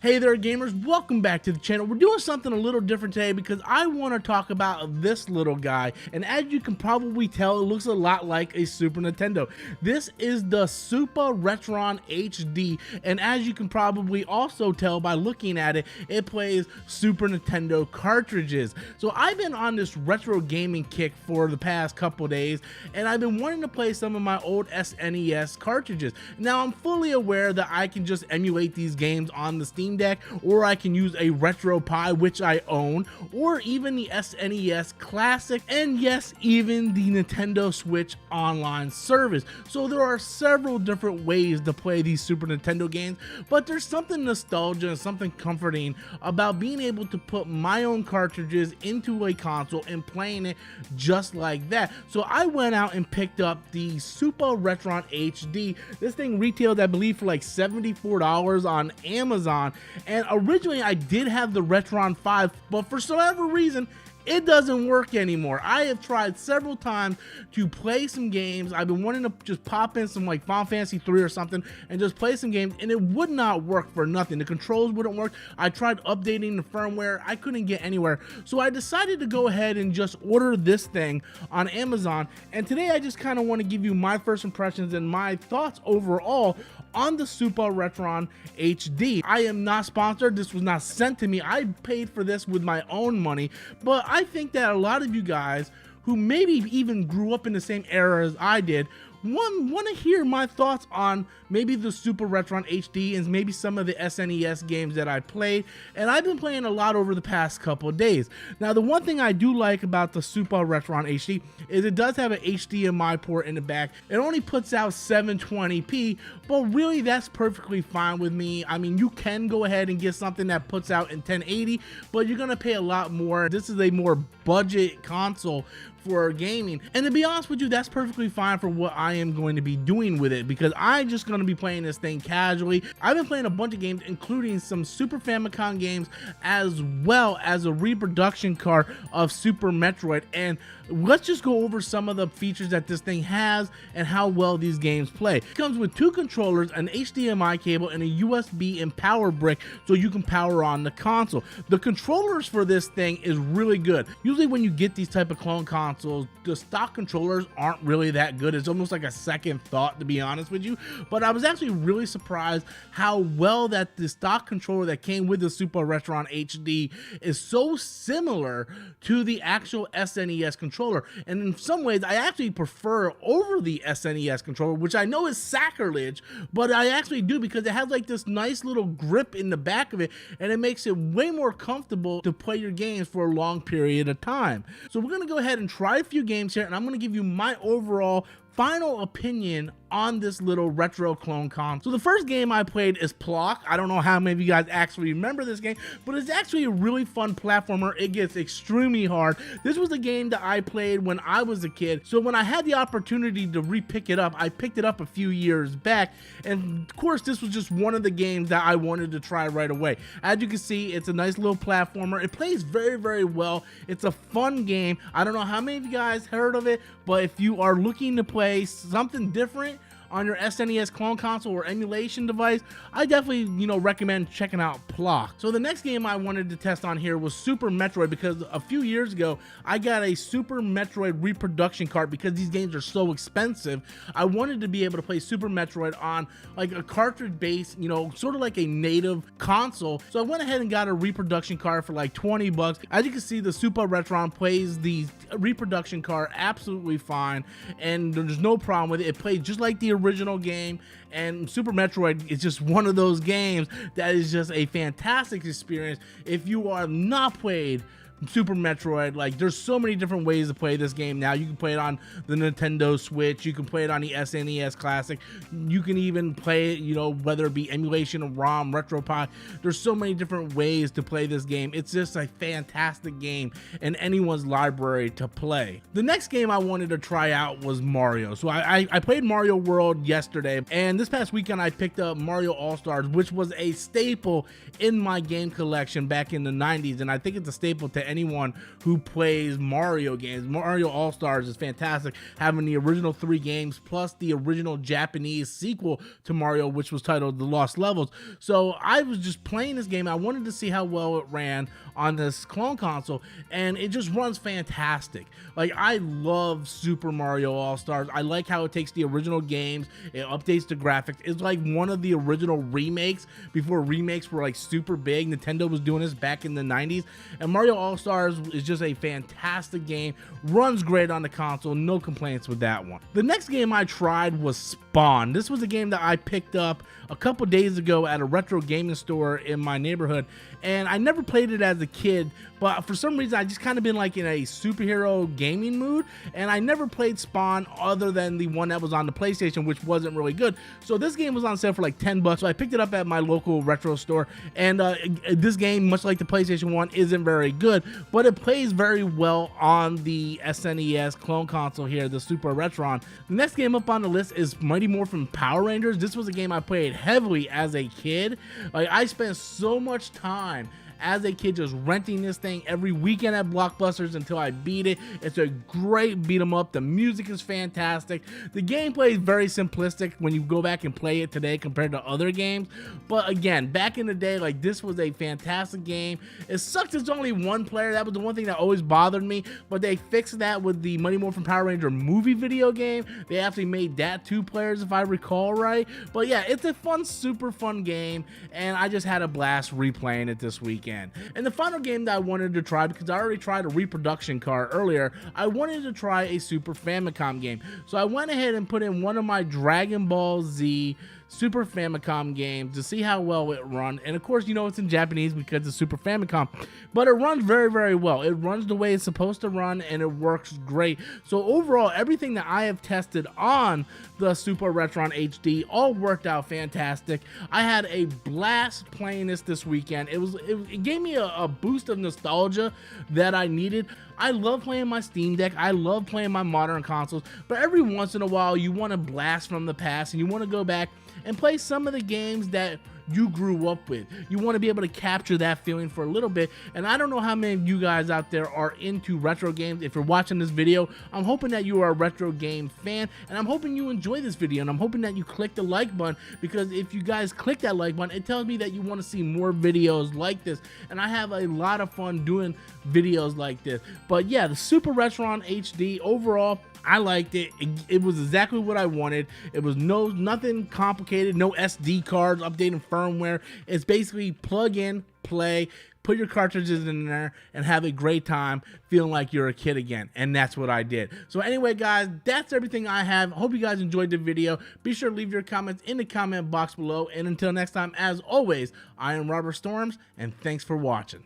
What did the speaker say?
Hey there gamers, welcome back to the channel. We're doing something a little different today because I want to talk about this little guy, and as you can probably tell, it looks a lot like a Super Nintendo. This is the Supa RETRON HD, and as you can probably also tell by looking at it, it plays Super Nintendo cartridges. So I've been on this retro gaming kick for the past couple days, and I've been wanting to play some of my old SNES cartridges. Now I'm fully aware that I can just emulate these games on the Steam Deck, or I can use a RetroPie, which I own, or even the SNES Classic, and yes, even the Nintendo Switch online service. So there are several different ways to play these Super Nintendo games, but there's something nostalgia and something comforting about being able to put my own cartridges into a console and playing it just like that. So I went out and picked up the Supa RETRON HD. This thing retailed, I believe, for like $74 on Amazon. And originally I did have the Retron 5, but for whatever reason, it doesn't work anymore. I have tried several times to play some games. I've been wanting to just pop in some like Final Fantasy 3 or something and just play some games, and it would not work for nothing. The controls wouldn't work. I tried updating the firmware. I couldn't get anywhere. So I decided to go ahead and just order this thing on Amazon. And today I just kind of want to give you my first impressions and my thoughts overall on the Supa RETRON HD. I am not sponsored. This was not sent to me. I paid for this with my own money, but I think that a lot of you guys who maybe even grew up in the same era as I did want to hear my thoughts on maybe the Supa RETRON HD and maybe some of the SNES games that I played, and I've been playing a lot over the past couple of days. Now, the one thing I do like about the Supa RETRON HD is it does have an HDMI port in the back. It only puts out 720p, but really that's perfectly fine with me. I mean, you can go ahead and get something that puts out in 1080, but you're gonna pay a lot more. This is a more budget console for gaming, and to be honest with you, that's perfectly fine for what I am going to be doing with it, because I'm just going to be playing this thing casually. I've been playing a bunch of games, including some Super Famicom games, as well as a reproduction card of Super Metroid. And let's just go over some of the features that this thing has and how well these games play. It comes with two controllers, an HDMI cable, and a USB and power brick, so you can power on the console. The controllers for this thing is really good. Usually when you get these type of clone consoles, the stock controllers aren't really that good. It's almost like a second thought, to be honest with you. But I was actually really surprised how well that the stock controller that came with the Supa RETRON HD is so similar to the actual SNES controller. And in some ways, I actually prefer over the SNES controller, which I know is sacrilege, but I actually do, because it has like this nice little grip in the back of it, and it makes it way more comfortable to play your games for a long period of time. So we're gonna go ahead and try a few games here, and I'm going to give you my overall final opinion on this little retro clone console. So the first game I played is Plaque. I don't know how many of you guys actually remember this game, but it's actually a really fun platformer. It gets extremely hard. This was a game that I played when I was a kid, so when I had the opportunity to re-pick it up, I picked it up a few years back, and of course this was just one of the games that I wanted to try right away. As you can see, it's a nice little platformer. It plays very, very well. It's a fun game. I don't know how many of you guys heard of it, but if you are looking to play something different on your SNES clone console or emulation device, I definitely, recommend checking out Plaque. So the next game I wanted to test on here was Super Metroid, because a few years ago, I got a Super Metroid reproduction cart. Because these games are so expensive, I wanted to be able to play Super Metroid on like a cartridge base, sort of like a native console. So I went ahead and got a reproduction card for like 20 bucks. As you can see, the Supa RETRON plays the reproduction card absolutely fine, and there's no problem with it. It plays just like the original game, and Super Metroid is just one of those games that is just a fantastic experience. If you are not played Super Metroid, like, there's so many different ways to play this game now. You can play it on the Nintendo Switch, you can play it on the SNES Classic, you can even play it, whether it be emulation of ROM, RetroPie. There's so many different ways to play this game. It's just a fantastic game in anyone's library to play. The next game I wanted to try out was Mario. So I played Mario World yesterday, and this past weekend I picked up Mario All-Stars, which was a staple in my game collection back in the 90s, and I think it's a staple to anyone who plays Mario games. Mario All-Stars is fantastic, having the original 3 games plus the original Japanese sequel to Mario, which was titled The Lost Levels. So I was just playing this game. I wanted to see how well it ran on this clone console, and it just runs fantastic. Like, I love Super Mario All-Stars. I like how it takes the original games, it updates the graphics. It's like one of the original remakes before remakes were like super big. Nintendo was doing this back in the 90s, and Mario All-Stars is just a fantastic game. Runs great on the console, no complaints with that one. The next game I tried was Spawn. This was a game that I picked up a couple days ago at a retro gaming store in my neighborhood, and I never played it as a kid, but for some reason I just kind of been like in a superhero gaming mood, and I never played Spawn other than the one that was on the PlayStation, which wasn't really good. So this game was on sale for like 10 bucks, so I picked it up at my local retro store, and this game, much like the PlayStation 1, isn't very good, but it plays very well on the SNES clone console here, the Supa RETRON. The next game up on the list is Mighty Morphin Power Rangers. This was a game I played heavily as a kid. Like, I spent so much time as a kid just renting this thing every weekend at Blockbusters until I beat it. It's a great beat 'em up. The music is fantastic. The gameplay is very simplistic when you go back and play it today compared to other games, but again, back in the day, like, this was a fantastic game. It sucks it's only one player. That was the one thing that always bothered me, but they fixed that with the Mighty Morphin Power Ranger movie video game. They actually made that 2 players, if I recall right. But yeah, it's a fun, super fun game, and I just had a blast replaying it this weekend. And the final game that I wanted to try, because I already tried a reproduction card earlier, I wanted to try a Super Famicom game. So I went ahead and put in one of my Dragon Ball Z Super Famicom games to see how well it run. And of course, you know, it's in Japanese because it's Super Famicom, but it runs very, very well. It runs the way it's supposed to run, and it works great. So overall, everything that I have tested on the Supa RETRON HD all worked out fantastic. I had a blast playing this weekend. It gave me a boost of nostalgia that I needed. I love playing my Steam Deck. I love playing my modern consoles, but every once in a while you want to blast from the past and you want to go back and play some of the games that you grew up with. You want to be able to capture that feeling for a little bit. And I don't know how many of you guys out there are into retro games. If you're watching this video, I'm hoping that you are a retro game fan, and I'm hoping you enjoy this video, and I'm hoping that you click the like button, because if you guys click that like button, it tells me that you want to see more videos like this, and I have a lot of fun doing videos like this. But yeah, the Supa RETRON HD, overall, I liked it. It was exactly what I wanted. It was nothing complicated, no SD cards, updating firmware. It's basically plug in, play, put your cartridges in there, and have a great time feeling like you're a kid again. And that's what I did. So anyway, guys, that's everything I have. Hope you guys enjoyed the video. Be sure to leave your comments in the comment box below. And until next time, as always, I am Robert Storms, and thanks for watching.